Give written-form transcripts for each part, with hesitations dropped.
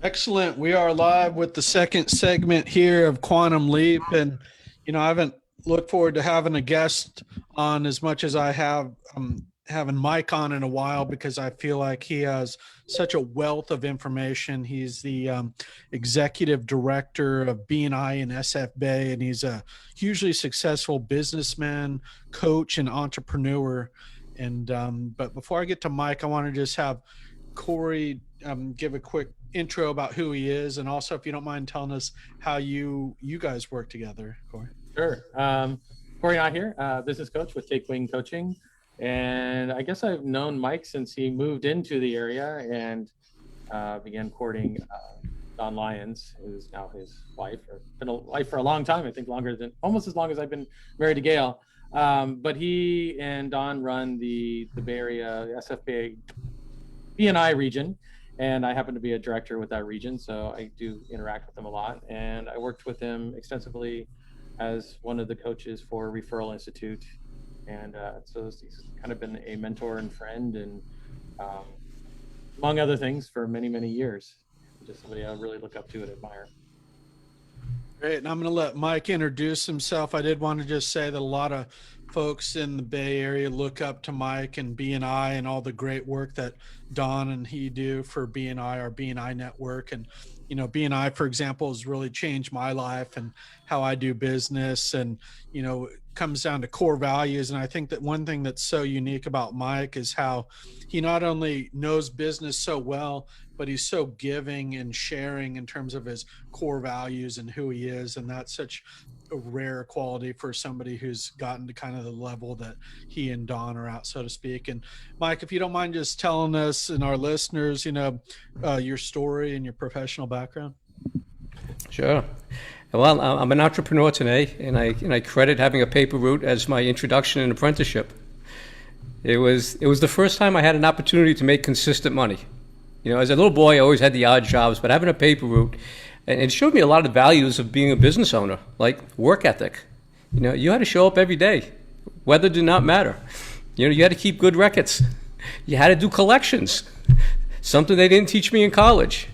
Excellent. We are live with the second segment here of Quantum Leap. And, I haven't looked forward to having a guest on as much as I have having Mike on in a while because I feel like he has such a wealth of information. He's the executive director of BNI and SF Bay, and he's a hugely successful businessman, coach, and entrepreneur. And but before I get to Mike, I want to just have Cory give a quick intro about who he is, and also if you don't mind telling us how you guys work together, Cory. Sure. Cory Nott here, business coach with Take Wing Coaching, and I guess I've known Mike since he moved into the area and began courting Don Lyons, who's now his wife, or been a wife for a long time. I think almost as long as I've been married to Gail. But he and Don run the Bay Area, the SF Bay BNI region, and I happen to be a director with that region, so I do interact with them a lot. And I worked with him extensively as one of the coaches for Referral Institute, and so he's kind of been a mentor and friend, and among other things, for many, many years. Just somebody I really look up to and admire. Great, and I'm going to let Mike introduce himself. I did want to just say that a lot of folks in the Bay Area look up to Mike and BNI and all the great work that Don and he do for BNI, our BNI network. And, BNI, for example, has really changed my life and how I do business. And, it comes down to core values. And I think that one thing that's so unique about Mike is how he not only knows business so well, but he's so giving and sharing in terms of his core values and who he is. And that's such a rare quality for somebody who's gotten to kind of the level that he and Don are at, so to speak. And Mike, if you don't mind just telling us and our listeners, your story and your professional background. Sure. Well, I'm an entrepreneur today, and I credit having a paper route as my introduction and apprenticeship. It was the first time I had an opportunity to make consistent money. As a little boy, I always had the odd jobs, but having a paper route, and it showed me a lot of values of being a business owner, like work ethic. You had to show up every day. Weather did not matter. You had to keep good records. You had to do collections, something they didn't teach me in college.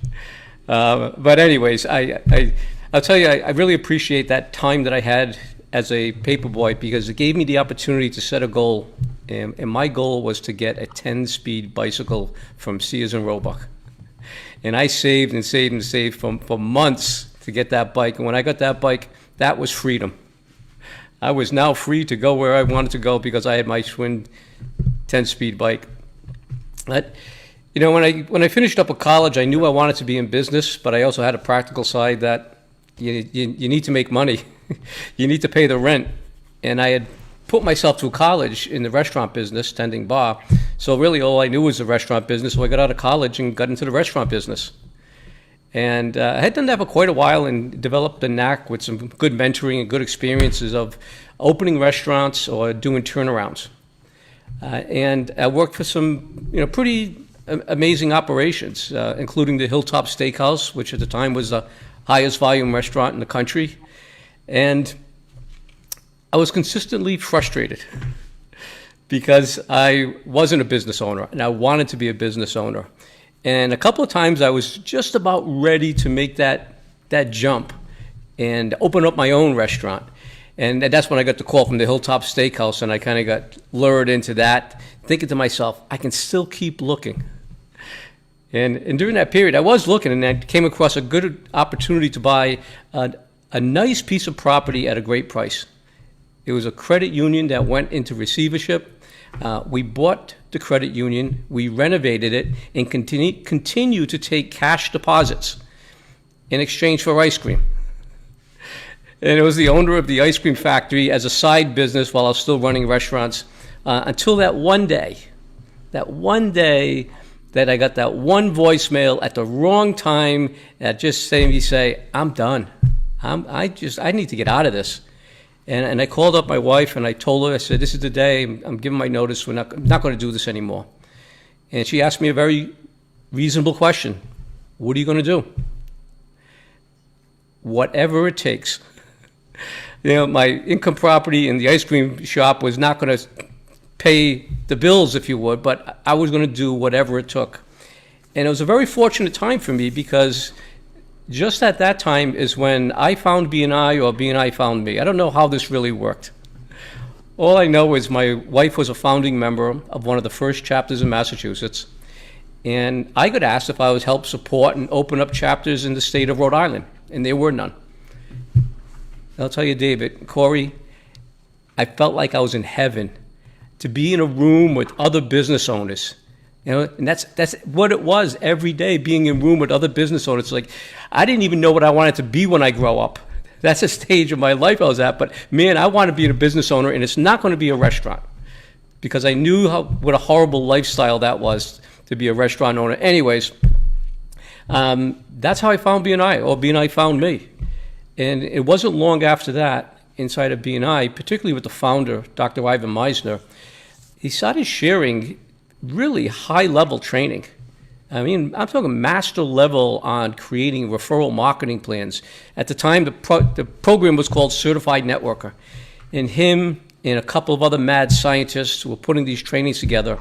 But anyways, I'll tell you, I really appreciate that time that I had as a paper boy because it gave me the opportunity to set a goal. And my goal was to get a 10-speed bicycle from Sears and Roebuck. And I saved and saved and saved for months to get that bike. And when I got that bike, that was freedom. I was now free to go where I wanted to go because I had my twin 10-speed bike. But, when I finished up with college, I knew I wanted to be in business, but I also had a practical side that you need to make money. You need to pay the rent. And I had put myself through college in the restaurant business, tending bar. So really all I knew was the restaurant business. So I got out of college and got into the restaurant business. And I had done that for quite a while and developed a knack with some good mentoring and good experiences of opening restaurants or doing turnarounds. And I worked for some pretty amazing operations, including the Hilltop Steakhouse, which at the time was the highest volume restaurant in the country. And I was consistently frustrated because I wasn't a business owner and I wanted to be a business owner. And a couple of times I was just about ready to make that jump and open up my own restaurant. And that's when I got the call from the Hilltop Steakhouse, and I kind of got lured into that, thinking to myself, I can still keep looking. And during that period, I was looking, and I came across a good opportunity to buy a nice piece of property at a great price. It was a credit union that went into receivership. We bought the credit union, we renovated it, and continue to take cash deposits in exchange for ice cream. And it was the owner of the ice cream factory as a side business while I was still running restaurants until that one day that I got that one voicemail at the wrong time that just made me say, I'm done. I need to get out of this. And I called up my wife and I told her, I said, this is the day, I'm giving my notice, I'm not going to do this anymore. And she asked me a very reasonable question. What are you going to do? Whatever it takes. My income property in the ice cream shop was not going to pay the bills, if you would, but I was going to do whatever it took. And it was a very fortunate time for me because just at that time is when I found BNI or BNI found me. I don't know how this really worked. All I know is my wife was a founding member of one of the first chapters in Massachusetts. And I got asked if I would help support and open up chapters in the state of Rhode Island. And there were none. I'll tell you, David, Cory, I felt like I was in heaven to be in a room with other business owners. You know, and that's what it was every day, being in a room with other business owners. Like, I didn't even know what I wanted to be when I grow up. That's a stage of my life I was at. But man, I want to be a business owner, and it's not going to be a restaurant, because I knew what a horrible lifestyle that was to be a restaurant owner. Anyways, that's how I found BNI, or BNI found me. And it wasn't long after that, inside of BNI, particularly with the founder, Dr. Ivan Misner, he started sharing really high-level training. I mean, I'm talking master level on creating referral marketing plans. At the time, the program was called Certified Networker. And him and a couple of other mad scientists were putting these trainings together.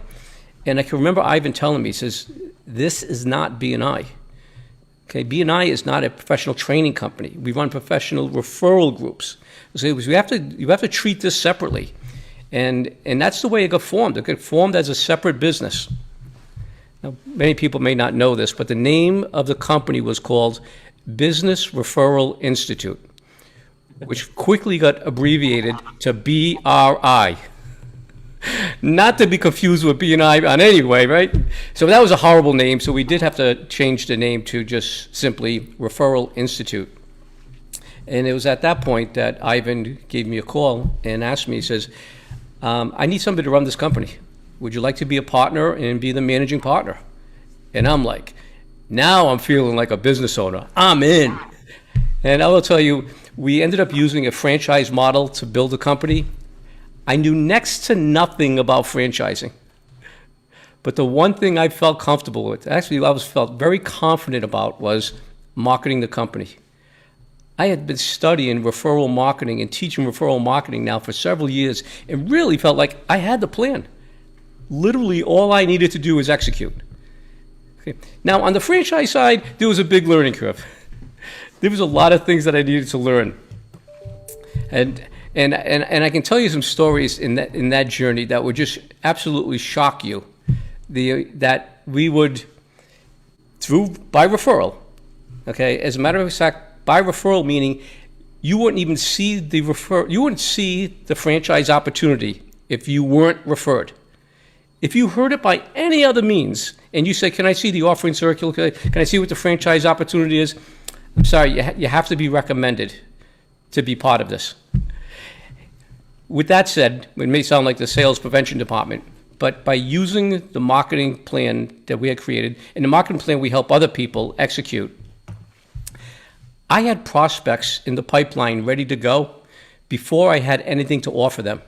And I can remember Ivan telling me, he says, this is not BNI. Okay, BNI is not a professional training company. We run professional referral groups. So you have to treat this separately. And that's the way it got formed. It got formed as a separate business. Now, many people may not know this, but the name of the company was called Business Referral Institute, which quickly got abbreviated to BRI. Not to be confused with BNI on any way, right? So that was a horrible name, so we did have to change the name to just simply Referral Institute. And it was at that point that Ivan gave me a call and asked me, he says, I need somebody to run this company. Would you like to be a partner and be the managing partner? And I'm like, now I'm feeling like a business owner. I'm in. And I will tell you, we ended up using a franchise model to build the company. I knew next to nothing about franchising. But the one thing I felt comfortable with, actually I felt very confident about, was marketing the company. I had been studying referral marketing and teaching referral marketing now for several years, and really felt like I had the plan. Literally all I needed to do was execute. Okay. Now on the franchise side, there was a big learning curve. There was a lot of things that I needed to learn. And I can tell you some stories in that journey that would just absolutely shock you. That we would, by referral, okay, as a matter of fact, by referral meaning you wouldn't even see you wouldn't see the franchise opportunity if you weren't referred. If you heard it by any other means and you say, can I see the offering circular? Can I see what the franchise opportunity is? I'm sorry, you have to be recommended to be part of this. With that said, it may sound like the sales prevention department, but by using the marketing plan that we had created, and the marketing plan we help other people execute, I had prospects in the pipeline ready to go before I had anything to offer them.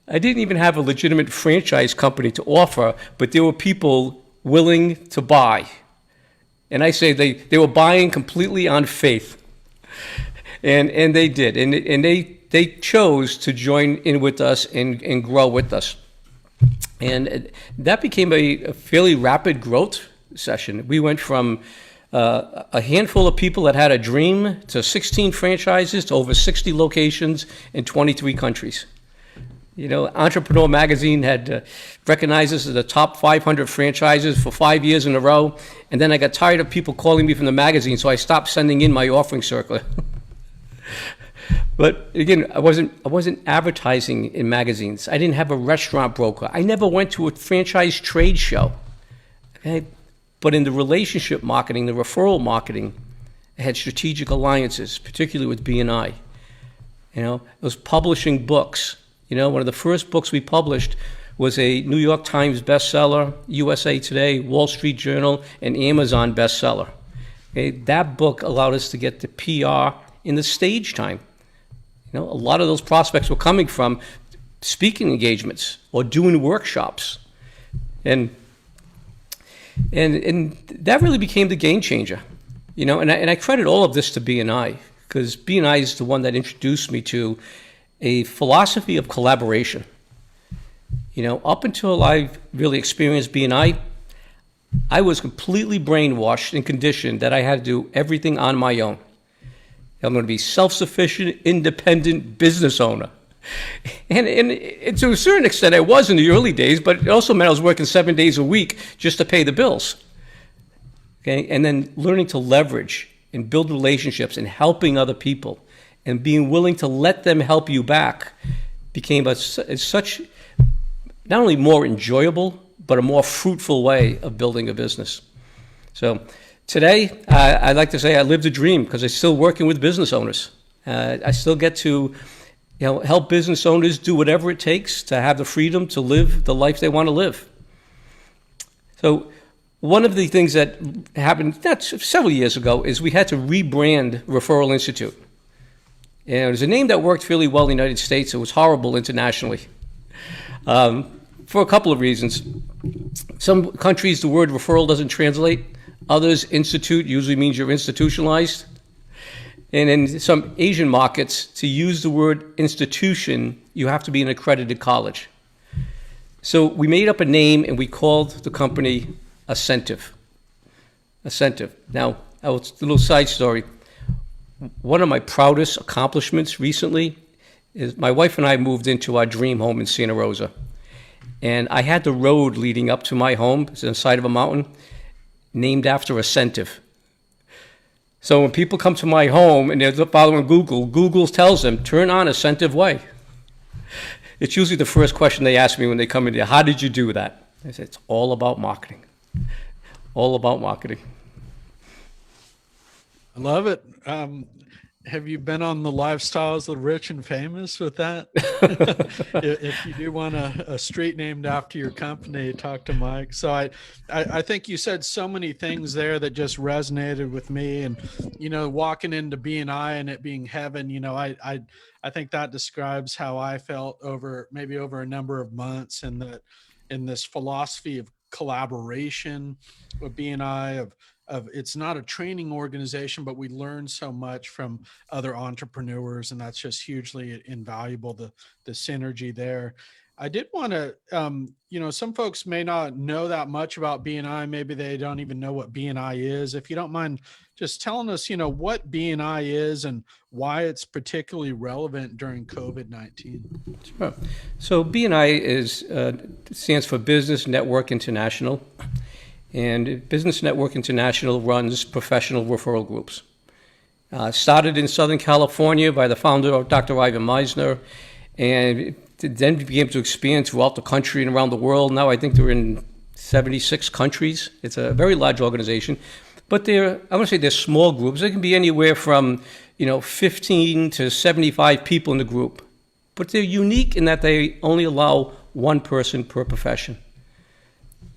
I didn't even have a legitimate franchise company to offer, but there were people willing to buy. And I say they were buying completely on faith. And they did. And they chose to join in with us and grow with us. And that became a fairly rapid growth session. We went from a handful of people that had a dream to 16 franchises to over 60 locations in 23 countries. You know, Entrepreneur Magazine had recognized us as the top 500 franchises for 5 years in a row. And then I got tired of people calling me from the magazine, so I stopped sending in my offering circular. But again, I wasn't advertising in magazines. I didn't have a restaurant broker. I never went to a franchise trade show. Okay? But in the relationship marketing, the referral marketing, I had strategic alliances, particularly with BNI. You know, I was publishing books. You know, one of the first books we published was a New York Times bestseller, USA Today, Wall Street Journal, and Amazon bestseller. Okay? That book allowed us to get the PR in the stage time. You know, a lot of those prospects were coming from speaking engagements or doing workshops. And that really became the game changer. You know, and I credit all of this to BNI, because BNI is the one that introduced me to a philosophy of collaboration. You know, up until I really experienced BNI, I was completely brainwashed and conditioned that I had to do everything on my own. I'm going to be self-sufficient, independent business owner. And to a certain extent, I was in the early days, but it also meant I was working 7 days a week just to pay the bills. Okay, and then learning to leverage and build relationships and helping other people and being willing to let them help you back became such not only more enjoyable, but a more fruitful way of building a business. So today, I'd like to say I live the dream because I'm still working with business owners. I still get to help business owners do whatever it takes to have the freedom to live the life they want to live. So one of the things that happened several years ago is we had to rebrand Referral Institute. And it was a name that worked really well in the United States. It was horrible internationally for a couple of reasons. Some countries, the word referral doesn't translate. Others, institute usually means you're institutionalized. And in some Asian markets, to use the word institution, you have to be an accredited college. So we made up a name and we called the company Asentiv. Asentiv. Now, a little side story. One of my proudest accomplishments recently is my wife and I moved into our dream home in Santa Rosa. And I had the road leading up to my home, it's on the side of a mountain, named after Asentiv. So when people come to my home and they're following Google tells them, turn on Asentiv Way. It's usually the first question they ask me when they come in there, how did you do that? I say, it's all about marketing. All about marketing. I love it. Have you been on the Lifestyles of the Rich and Famous with that? If you do want a street named after your company, talk to Mike. So I think you said so many things there that just resonated with me. And, walking into BNI and it being heaven, I think that describes how I felt over a number of months in this philosophy of collaboration with BNI, of it's not a training organization, but we learn so much from other entrepreneurs, and that's just hugely invaluable, the synergy there. I did want to, some folks may not know that much about BNI. Maybe they don't even know what BNI is. If you don't mind just telling us, what BNI is and why it's particularly relevant during COVID-19. Sure. So BNI stands for Business Network International. And Business Network International runs professional referral groups. Started in Southern California by the founder, Dr. Ivan Misner, and then began to expand throughout the country and around the world. Now I think they're in 76 countries. It's a very large organization. But they're small groups. They can be anywhere from 15 to 75 people in the group. But they're unique in that they only allow one person per profession.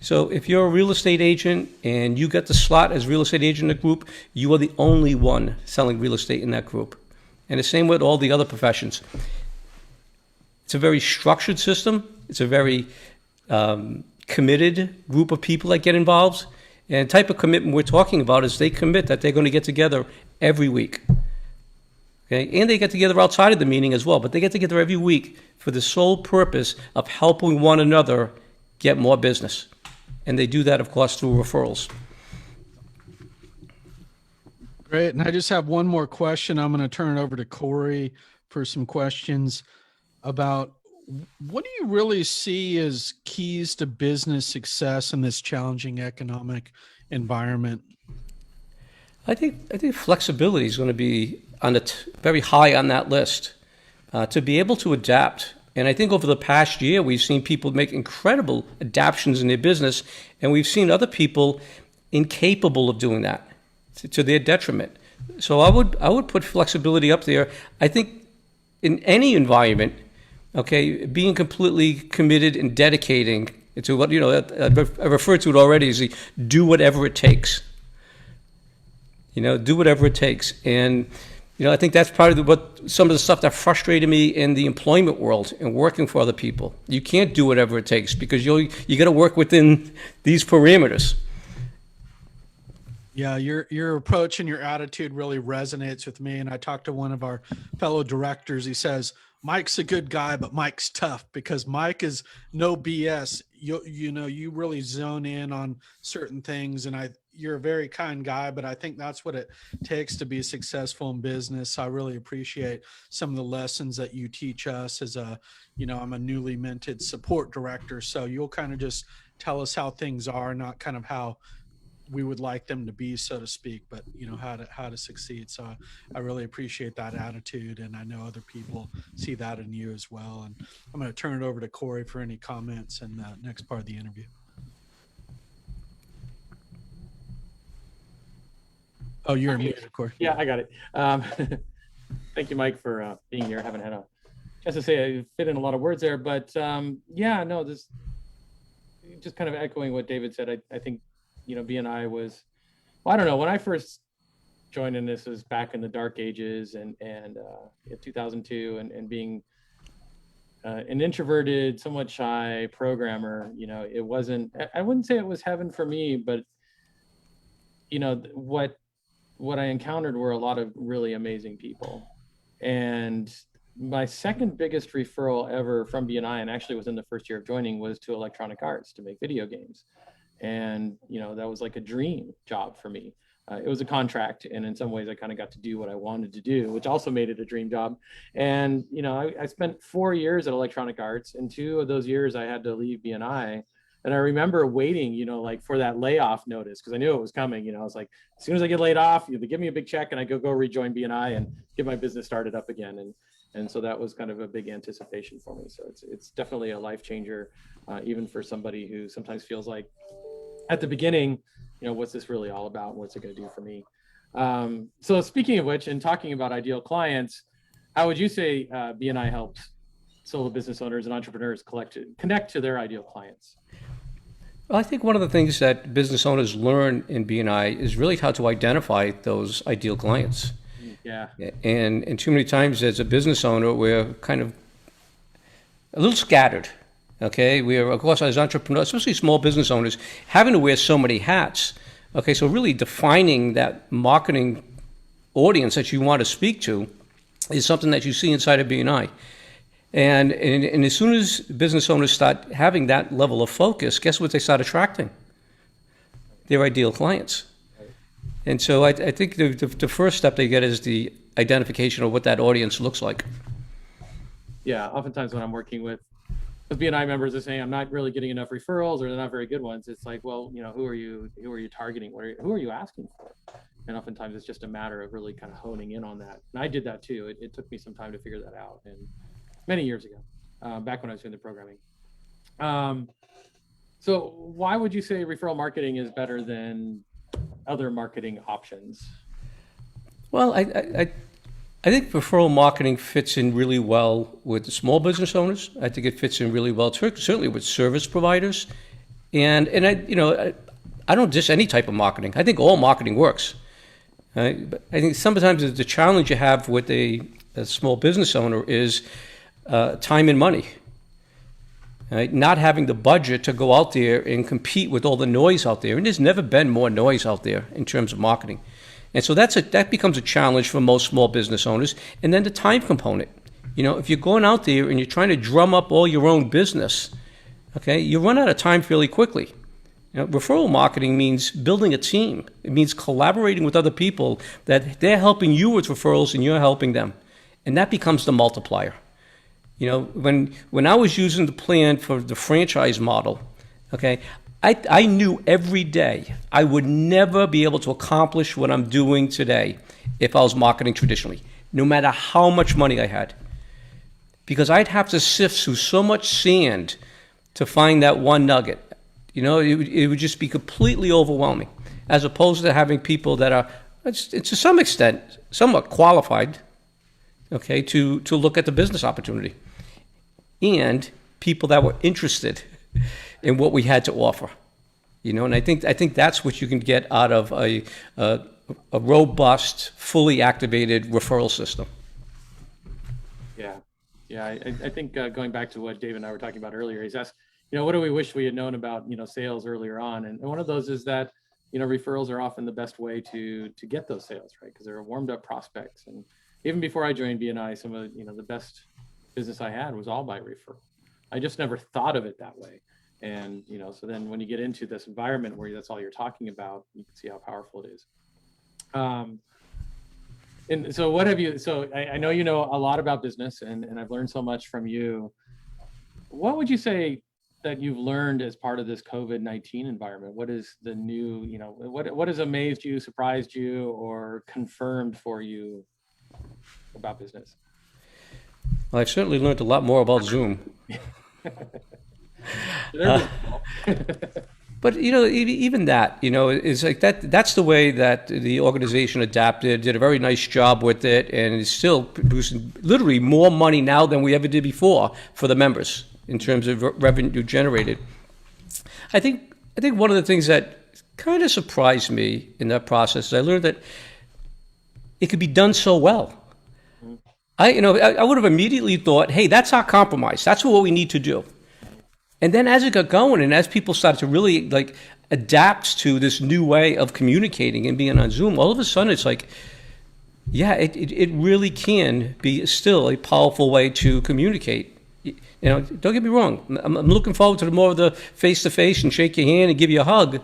So if you're a real estate agent and you get the slot as real estate agent in the group, you are the only one selling real estate in that group. And the same with all the other professions. It's a very structured system. It's a very committed group of people that get involved. And the type of commitment we're talking about is they commit that they're going to get together every week. Okay? And they get together outside of the meeting as well, but they get together every week for the sole purpose of helping one another get more business. And they do that, of course, through referrals. Great. And I just have one more question. I'm going to turn it over to Cory for some questions about what do you really see as keys to business success in this challenging economic environment? I think flexibility is going to be very high on that list. To be able to adapt. And I think over the past year, we've seen people make incredible adaptations in their business, and we've seen other people incapable of doing that to their detriment. So I would put flexibility up there. I think in any environment, okay, being completely committed and dedicating to what, I referred to it already as the do whatever it takes. Do whatever it takes. And I think that's part of what some of the stuff that frustrated me in the employment world and working for other people. You can't do whatever it takes because you got to work within these parameters. Yeah, your approach and your attitude really resonates with me. And I talked to one of our fellow directors. He says, Mike's a good guy, but Mike's tough because Mike is no BS. You really zone in on certain things, and you're a very kind guy, but I think that's what it takes to be successful in business. I really appreciate some of the lessons that you teach us as I'm a newly minted support director. So you'll kind of just tell us how things are, not kind of how we would like them to be, so to speak, but how to succeed. So I really appreciate that attitude, and I know other people see that in you as well. And I'm going to turn it over to Cory for any comments in the next part of the interview. Oh, you're muted, Cory. Yeah, I got it. Thank you, Mike, for being here. I haven't had a chance to say I fit in a lot of words there, but yeah, no, this just kind of echoing what David said. I think BNI was, well, I don't know, when I first joined in, this was back in the dark ages and 2002, and being an introverted, somewhat shy programmer, it wasn't, I wouldn't say it was heaven for me, but what I encountered were a lot of really amazing people. And my second biggest referral ever from BNI, and actually was in the first year of joining, was to Electronic Arts to make video games. And, that was like a dream job for me. It was a contract, and in some ways I kind of got to do what I wanted to do, which also made it a dream job. And, I spent 4 years at Electronic Arts, and 2 of those years I had to leave BNI. And I remember waiting, like for that layoff notice, because I knew it was coming. I was like, as soon as I get laid off, they give me a big check and I go rejoin BNI and get my business started up again. And so that was kind of a big anticipation for me. So it's definitely a life changer, even for somebody who sometimes feels like at the beginning, what's this really all about? What's it going to do for me? So speaking of which, and talking about ideal clients, how would you say BNI helps solo business owners and entrepreneurs connect to their ideal clients? Well, I think one of the things that business owners learn in BNI is really how to identify those ideal clients. Yeah. And too many times as a business owner, we're kind of a little scattered. Okay, we are, of course, as entrepreneurs, especially small business owners, having to wear so many hats. Okay, so really defining that marketing audience that you want to speak to is something that you see inside of BNI. And as soon as business owners start having that level of focus, guess what they start attracting? Their ideal clients. And so I think the first step they get is the identification of what that audience looks like. Yeah, oftentimes when I'm working with BNI members, are saying I'm not really getting enough referrals, or they're not very good ones. It's like, well, who are you targeting? Who are you asking for? And oftentimes it's just a matter of really kind of honing in on that. And I did that too. It took me some time to figure that out, and many years ago, back when I was doing the programming. So why would you say referral marketing is better than other marketing options? Well, I think referral marketing fits in really well with the small business owners. I think it fits in really well, certainly with service providers. And I don't diss any type of marketing. I think all marketing works. But I think sometimes the challenge you have with a small business owner is time and money. Right? Not having the budget to go out there and compete with all the noise out there. And there's never been more noise out there in terms of marketing. And so that becomes a challenge for most small business owners. And then the time component. If you're going out there and you're trying to drum up all your own business, okay, you run out of time fairly quickly. Referral marketing means building a team. It means collaborating with other people that they're helping you with referrals and you're helping them. And that becomes the multiplier. When I was using the plan for the franchise model, okay, I knew every day I would never be able to accomplish what I'm doing today if I was marketing traditionally, no matter how much money I had. Because I'd have to sift through so much sand to find that one nugget. It would just be completely overwhelming, as opposed to having people that are, to some extent, somewhat qualified, okay, to look at the business opportunity. And people that were interested in what we had to offer, and I think that's what you can get out of a robust, fully activated referral system. Yeah. I think going back to what Dave and I were talking about earlier, he's asked, what do we wish we had known about, sales earlier on? And one of those is that, referrals are often the best way to get those sales, right? Because they're warmed up prospects. And even before I joined BNI, some of the best business I had was all by referral. I just never thought of it that way. And, so then when you get into this environment where that's all you're talking about, you can see how powerful it is. And so I know you know a lot about business, and I've learned so much from you. What would you say that you've learned as part of this COVID-19 environment? What is the new, what has amazed you, surprised you, or confirmed for you about business? Well, I've certainly learned a lot more about Zoom. But even that, is like that's the way that the organization adapted, did a very nice job with it, and is still producing literally more money now than we ever did before for the members in terms of revenue generated. I think one of the things that kind of surprised me in that process is I learned that it could be done so well. I would have immediately thought, hey, that's our compromise. That's what we need to do. And then as it got going and as people started to really adapt to this new way of communicating and being on Zoom, all of a sudden it's like, yeah, it really can be still a powerful way to communicate. Don't get me wrong. I'm looking forward to more of the face-to-face and shake your hand and give you a hug,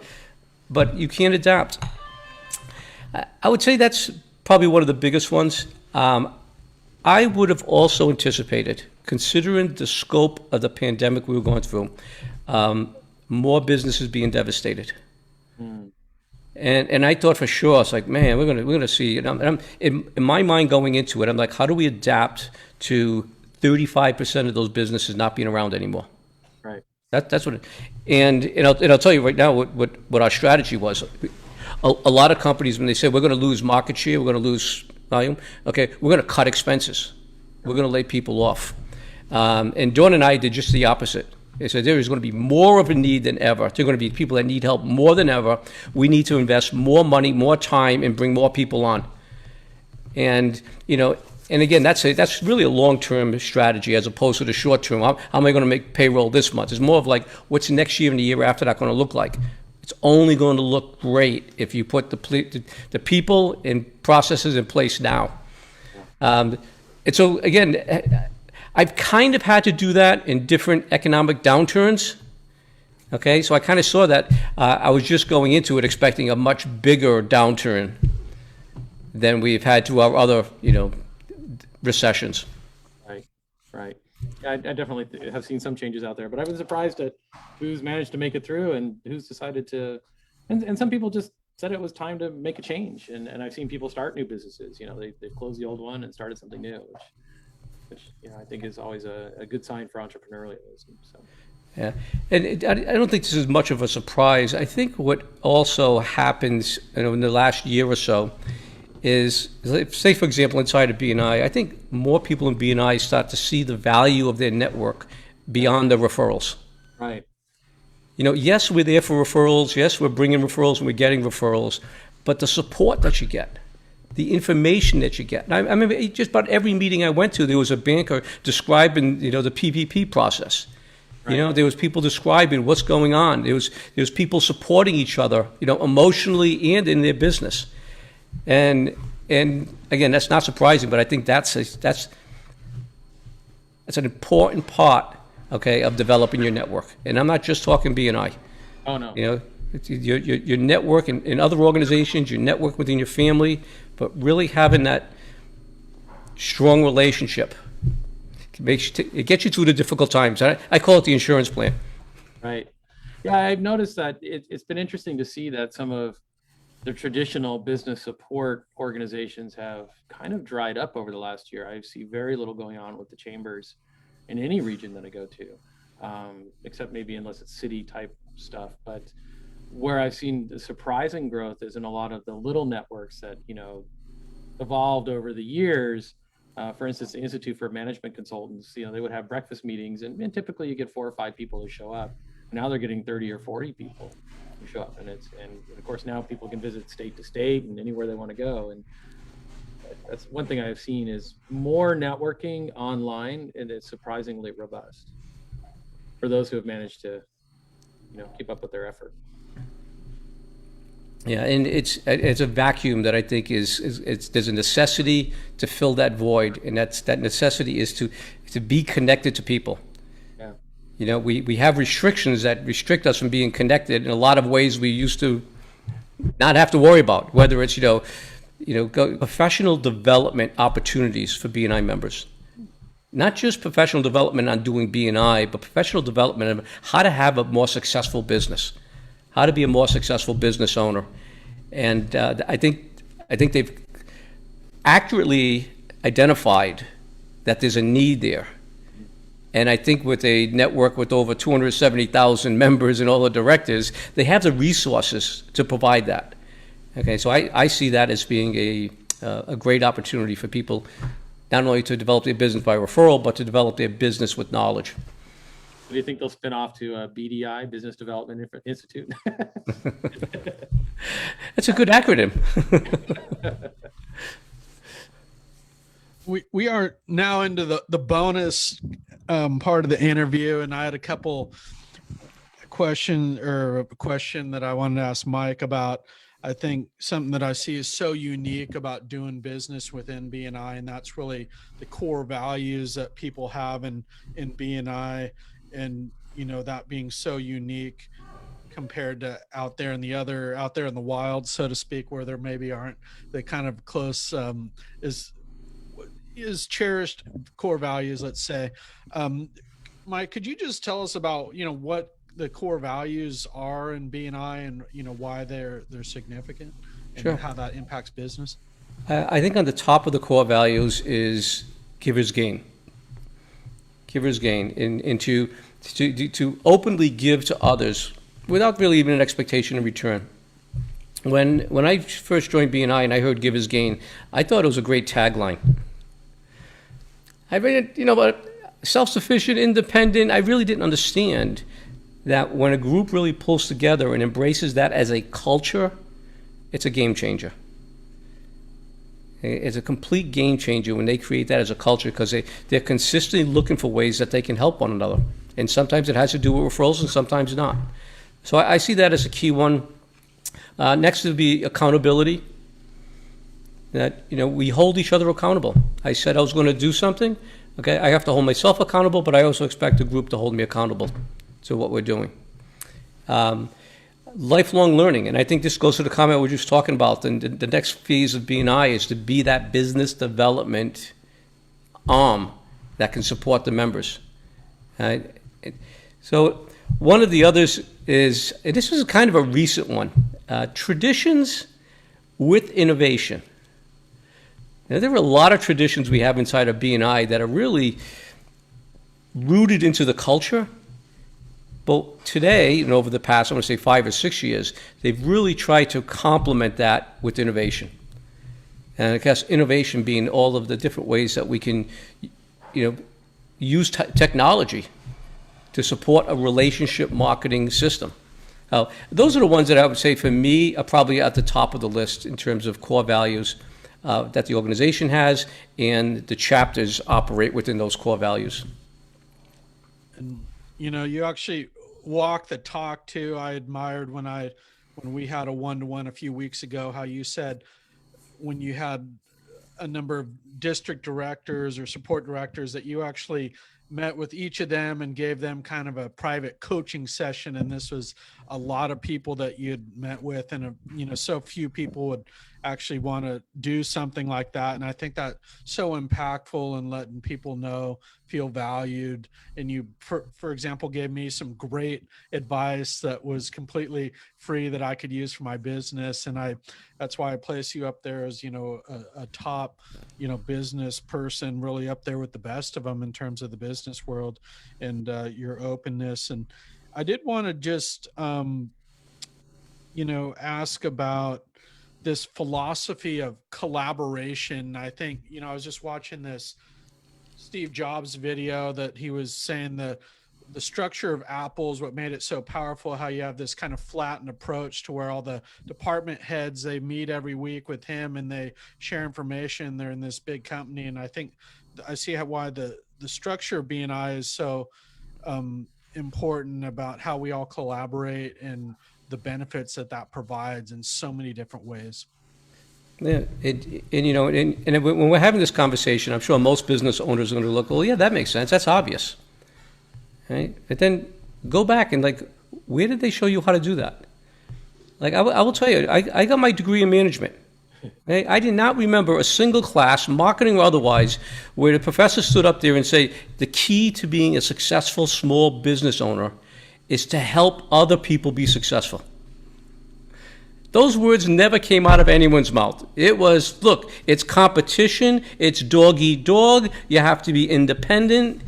but you can't adapt. I would say that's probably one of the biggest ones. I would have also anticipated, considering the scope of the pandemic we were going through, more businesses being devastated. And I thought for sure, it's like, man, we're gonna see. And I'm in my mind going into it, I'm like, how do we adapt to 35% of those businesses not being around anymore? Right. That's what. And I'll tell you right now what our strategy was. A lot of companies, when they say we're going to lose market share, we're going to lose volume. Okay, we're going to cut expenses. We're going to lay people off. And Dawn and I did just the opposite. They said there is going to be more of a need than ever. There are going to be people that need help more than ever. We need to invest more money, more time, and bring more people on. And and again, that's really a long-term strategy as opposed to the short-term. How am I going to make payroll this month? It's more of like, what's next year and the year after that going to look like? It's only going to look great if you put the people and processes in place now. And so again, I've kind of had to do that in different economic downturns. Okay, so I kind of saw that. I was just going into it expecting a much bigger downturn than we've had to our other, recessions. Right. I definitely have seen some changes out there, but I've been surprised at who's managed to make it through and who's decided to, and some people just said it was time to make a change. And I've seen people start new businesses. They've closed the old one and started something new, which I think is always a good sign for entrepreneurialism. So. Yeah, and I don't think this is much of a surprise. I think what also happens in the last year or so is, say for example, inside of BNI, I think more people in BNI start to see the value of their network beyond the referrals. Right. Yes, we're there for referrals. Yes, we're bringing referrals and we're getting referrals, but the support that you get, the information that you get. I remember just about every meeting I went to, there was a banker describing, the PPP process. Right. There was people describing what's going on. There was people supporting each other, emotionally and in their business. And again, that's not surprising, but I think that's an important part, okay, of developing your network. And I'm not just talking BNI. Oh no. Your network in other organizations, your network within your family, but really having that strong relationship. It gets you through the difficult times. I call it the insurance plan. Right. Yeah, I've noticed that it's been interesting to see that some of the traditional business support organizations have kind of dried up over the last year. I see very little going on with the chambers in any region that I go to, except maybe unless it's city type stuff. But where I've seen the surprising growth is in a lot of the little networks that, evolved over the years. For instance, the Institute for Management Consultants, they would have breakfast meetings and typically you get 4 or 5 people who show up. Now they're getting 30 or 40 people who show up. And of course now people can visit state to state and anywhere they want to go. And that's one thing I've seen is more networking online, and it's surprisingly robust for those who have managed to, keep up with their effort. Yeah, and it's a vacuum that I think there's a necessity to fill that void, and that necessity is to be connected to people. Yeah. You know, we have restrictions that restrict us from being connected in a lot of ways we used to not have to worry about, whether it's professional development opportunities for BNI members. Not just professional development on doing BNI, but professional development on how to have a more successful business, how to be a more successful business owner. And I think they've accurately identified that there's a need there. And I think with a network with over 270,000 members and all the directors, they have the resources to provide that. Okay, so I see that as being a great opportunity for people not only to develop their business by referral, but to develop their business with knowledge. Do you think they'll spin off to BDI, Business Development Institute? That's a good acronym. We are now into the bonus part of the interview, and I had a couple question that I wanted to ask Mike about. I think something that I see is so unique about doing business within BNI, and that's really the core values that people have in BNI, and that being so unique compared to out there in the wild, so to speak, where there maybe aren't the kind of close is cherished core values, let's say. Mike, could you just tell us about what the core values are in BNI and why they're significant and Sure. how that impacts business? I think on the top of the core values is givers gain. Givers gain, and to openly give to others without really even an expectation in return. When I first joined BNI and I heard givers gain, I thought it was a great tagline. I mean, but self-sufficient, independent, I really didn't understand that when a group really pulls together and embraces that as a culture, it's a game changer. It's a complete game changer when they create that as a culture, because they're consistently looking for ways that they can help one another. And sometimes it has to do with referrals and sometimes not. So I see that as a key one. Next would be accountability. That we hold each other accountable. I said I was going to do something. Okay, I have to hold myself accountable, but I also expect the group to hold me accountable to what we're doing. Lifelong learning, and I think this goes to the comment we were just talking about. And the next phase of BNI is to be that business development arm that can support the members. So one of the others is, and this is kind of a recent one, traditions with innovation. Now, there are a lot of traditions we have inside of BNI that are really rooted into the culture. But today, and over the past, I want to say 5 or 6 years, they've really tried to complement that with innovation. And I guess innovation being all of the different ways that we can, use technology to support a relationship marketing system. Those are the ones that I would say for me are probably at the top of the list in terms of core values that the organization has, and the chapters operate within those core values. And you actually walk the talk too. I admired when we had a one-to-one a few weeks ago, how you said when you had a number of district directors or support directors that you actually met with each of them and gave them kind of a private coaching session. And this was a lot of people that you'd met with, and so few people would actually want to do something like that. And I think that's so impactful in letting people know, feel valued. And you, for example, gave me some great advice that was completely free that I could use for my business. And that's why I place you up there as, a top, business person, really up there with the best of them in terms of the business world, and your openness. And I did want to just, ask about this philosophy of collaboration. I think, I was just watching this Steve Jobs video that he was saying the structure of Apple is what made it so powerful, how you have this kind of flattened approach to where all the department heads, they meet every week with him and they share information. They're in this big company. And I think I see why the structure of BNI is so important about how we all collaborate and the benefits that that provides in so many different ways. Yeah, and when we're having this conversation, I'm sure most business owners are going to look, well, yeah, that makes sense. That's obvious. Right? But then go back and like, where did they show you how to do that? Like, I will tell you, I got my degree in management. Right? I did not remember a single class, marketing or otherwise, where the professor stood up there and say, the key to being a successful small business owner is to help other people be successful. Those words never came out of anyone's mouth. It was, look, it's competition, it's dog eat dog, you have to be independent,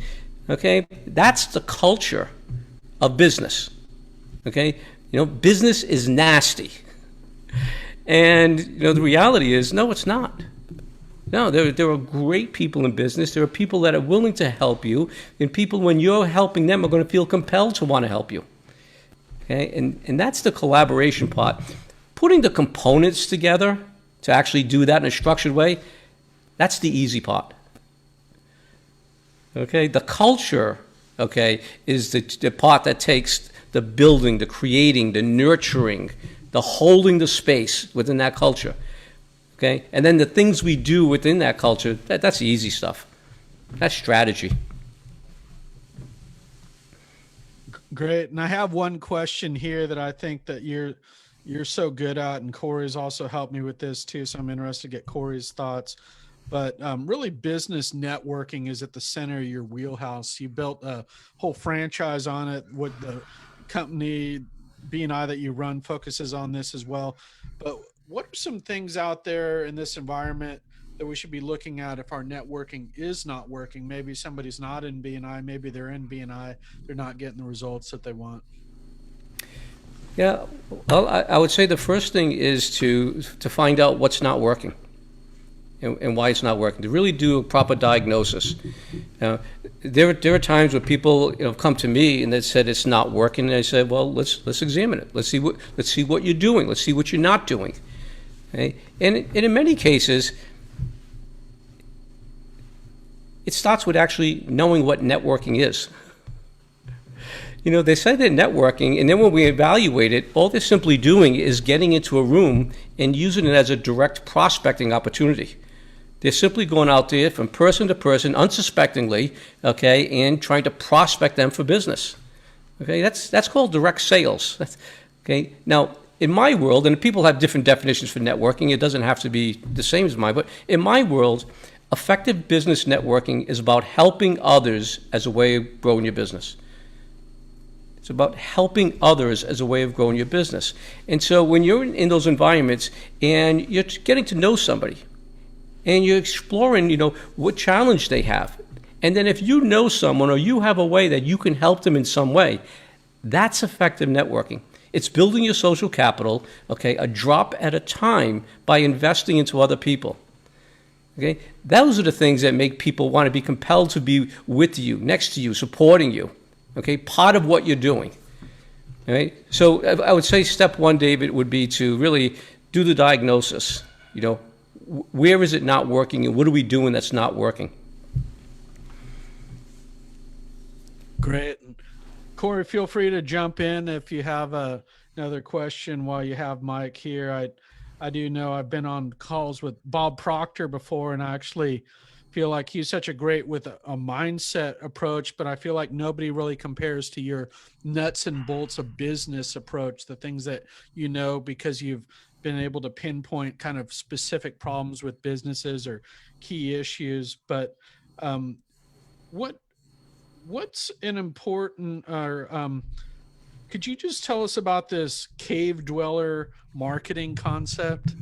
okay? That's the culture of business, okay? Business is nasty. And, the reality is, no, it's not. No, there are great people in business. There are people that are willing to help you, and people, when you're helping them, are going to feel compelled to want to help you, okay? And that's the collaboration part. Putting the components together to actually do that in a structured way, that's the easy part. Okay, the culture, okay, is the part that takes the building, the creating, the nurturing, the holding the space within that culture. Okay, and then the things we do within that culture, that's the easy stuff. That's strategy. Great. And I have one question here that I think that you're so good at, and Cory's also helped me with this too, so I'm interested to get Cory's thoughts. But really, business networking is at the center of your wheelhouse. You built a whole franchise on it. With the company BNI that you run focuses on this as well. But what are some things out there in this environment that we should be looking at if our networking is not working? Maybe somebody's not in BNI, maybe they're in BNI, they're not getting the results that they want. Yeah, well, I would say the first thing is to find out what's not working and why it's not working, to really do a proper diagnosis. There are times where people come to me and they said it's not working, and I said, well, let's examine it. Let's see what you're doing. Let's see what you're not doing. Okay? And in many cases, it starts with actually knowing what networking is. They say they're networking, and then when we evaluate it, all they're simply doing is getting into a room and using it as a direct prospecting opportunity. They're simply going out there from person to person, unsuspectingly, okay, and trying to prospect them for business. Okay, that's called direct sales. Okay, now in my world, and people have different definitions for networking. It doesn't have to be the same as mine, but in my world, effective business networking is about helping others as a way of growing your business. It's about helping others as a way of growing your business. And so when you're in those environments and you're getting to know somebody and you're exploring, what challenge they have, and then if you know someone or you have a way that you can help them in some way, that's effective networking. It's building your social capital, okay, a drop at a time by investing into other people. Okay? Those are the things that make people want to be compelled to be with you, next to you, supporting you. Okay, part of what you're doing. All right, so I would say step one, David, would be to really do the diagnosis. Where is it not working, and what are we doing that's not working? Great. Cory, feel free to jump in if you have another question while you have Mike here. I do know I've been on calls with Bob Proctor before, and I actually feel like he's such a great with a mindset approach, but I feel like nobody really compares to your nuts and bolts of business approach, the things that because you've been able to pinpoint kind of specific problems with businesses or key issues. But what's an important, or could you just tell us about this cave dweller marketing concept?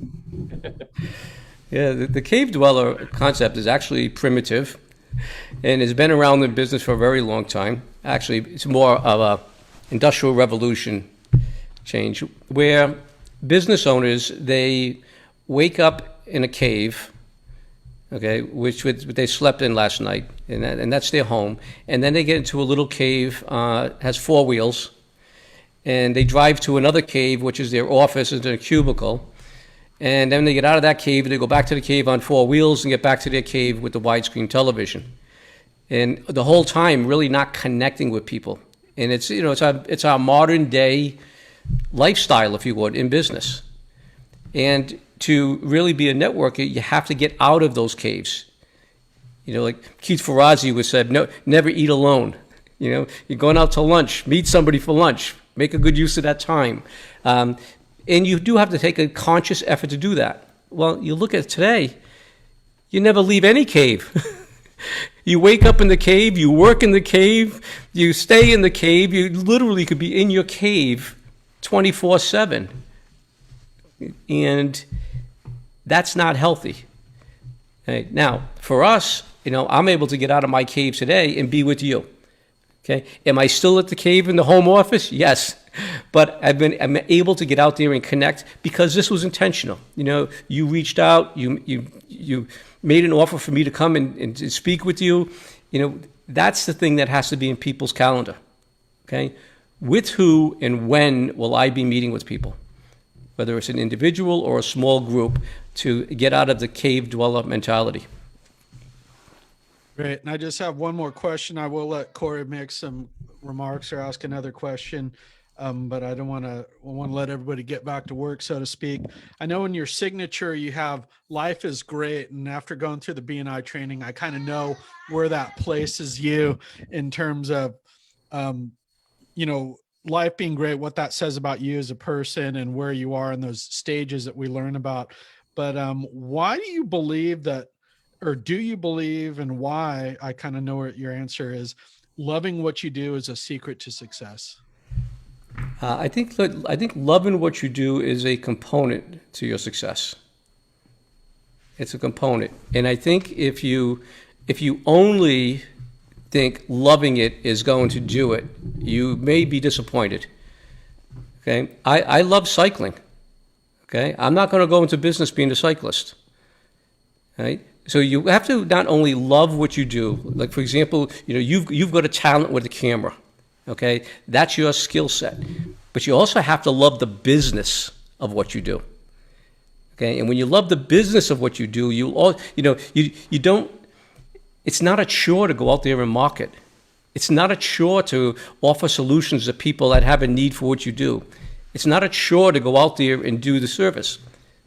Yeah, the cave dweller concept is actually primitive and has been around in business for a very long time. Actually, it's more of a industrial revolution change where business owners, they wake up in a cave, okay, which they slept in last night, and that's their home. And then they get into a little cave, has 4 wheels, and they drive to another cave, which is their office, into a cubicle. And then they get out of that cave, and they go back to the cave on 4 wheels and get back to their cave with the widescreen television. And the whole time, really not connecting with people. And it's, you know, it's our modern day lifestyle, if you would, in business. And to really be a networker, you have to get out of those caves. You know, like Keith Ferrazzi was said, no, never eat alone. You know, you're going out to lunch, meet somebody for lunch, make a good use of that time. And you do have to take a conscious effort to do that. Well, you look at it today, you never leave any cave. You wake up in the cave, you work in the cave, you stay in the cave, you literally could be in your cave 24/7. And that's not healthy. Okay? Now, for us, you know, I'm able to get out of my cave today and be with you. Okay? Am I still at the cave in the home office? Yes. But I'm able to get out there and connect because this was intentional. You know, you reached out, you made an offer for me to come and speak with you. You know, that's the thing that has to be in people's calendar. Okay? With who and when will I be meeting with people? Whether it's an individual or a small group, to get out of the cave dweller mentality. Great. And I just have one more question. I will let Cory make some remarks or ask another question. But I want to let everybody get back to work, so to speak. I know in your signature, you have life is great. And after going through the BNI training, I kind of know where that places you in terms of, you know, life being great, what that says about you as a person and where you are in those stages that we learn about. But why do you believe that, or do you believe, and why, I kind of know what your answer is, loving what you do is a secret to success? I think loving what you do is a component to your success. It's a component. And I think if you only think loving it is going to do it, you may be disappointed. Okay? I love cycling. Okay? I'm not going to go into business being a cyclist. Right? So you have to not only love what you do, like for example, you know, you've got a talent with a camera. Okay? That's your skill set. But you also have to love the business of what you do. Okay? And when you love the business of what you do, you don't, it's not a chore to go out there and market. It's not a chore to offer solutions to people that have a need for what you do. It's not a chore to go out there and do the service.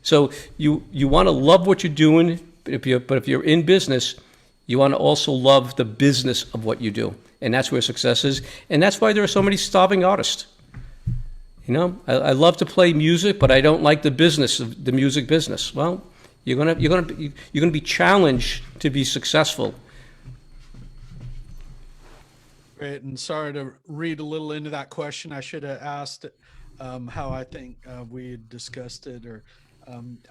So you want to love what you're doing, but if you're in business, you want to also love the business of what you do. And that's where success is. And that's why there are so many starving artists. You know, I love to play music, but I don't like the business of the music business. Well, you're gonna be challenged to be successful. Great. And sorry to read a little into that question. I should have asked how I think we had discussed it. Or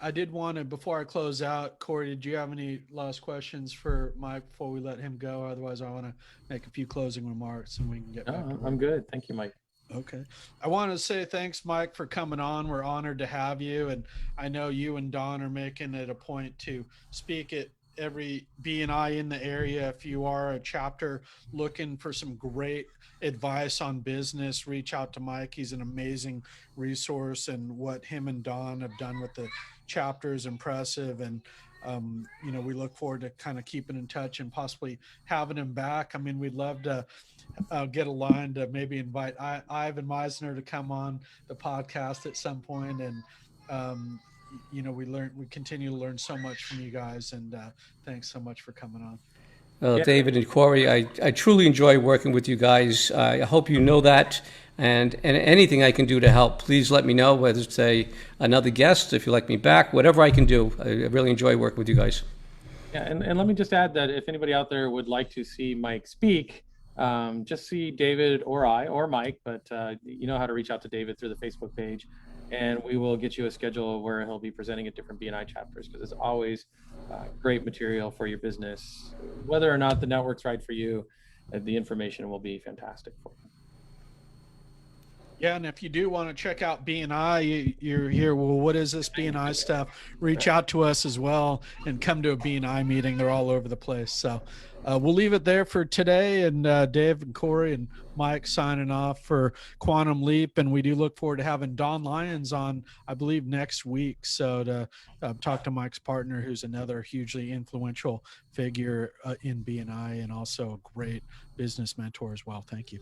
I did want to, before I close out, Cory, did you have any last questions for Mike before we let him go? Otherwise, I want to make a few closing remarks and we can get back to work. I'm good. Thank you, Mike. Okay. I want to say thanks, Mike, for coming on. We're honored to have you. And I know you and Don are making it a point to speak at every BNI in the area. If you are a chapter looking for some great advice on business, reach out to Mike. He's an amazing resource, and what him and Don have done with the chapter is impressive. And you know, we look forward to kind of keeping in touch and possibly having him back. I mean, we'd love to get a line to maybe invite Ivan Misner to come on the podcast at some point. And you know, we continue to learn so much from you guys, and thanks so much for coming on. Well, David and Cory, I truly enjoy working with you guys. I hope you know that. And anything I can do to help, please let me know, whether it's another guest, if you like me back, whatever I can do. I really enjoy working with you guys. Yeah, and let me just add that if anybody out there would like to see Mike speak, just see David or I or Mike, but you know how to reach out to David through the Facebook page, and we will get you a schedule where he'll be presenting at different BNI chapters, because it's always great material for your business. Whether or not the network's right for you, the information will be fantastic for you. Yeah, and if you do want to check out BNI, you're here, well, what is this BNI stuff? Reach out to us as well and come to a BNI meeting. They're all over the place. So we'll leave it there for today. And Dave and Cory and Mike signing off for Quantum Leap. And we do look forward to having Don Lyons on, I believe, next week. So to talk to Mike's partner, who's another hugely influential figure in BNI and also a great business mentor as well. Thank you.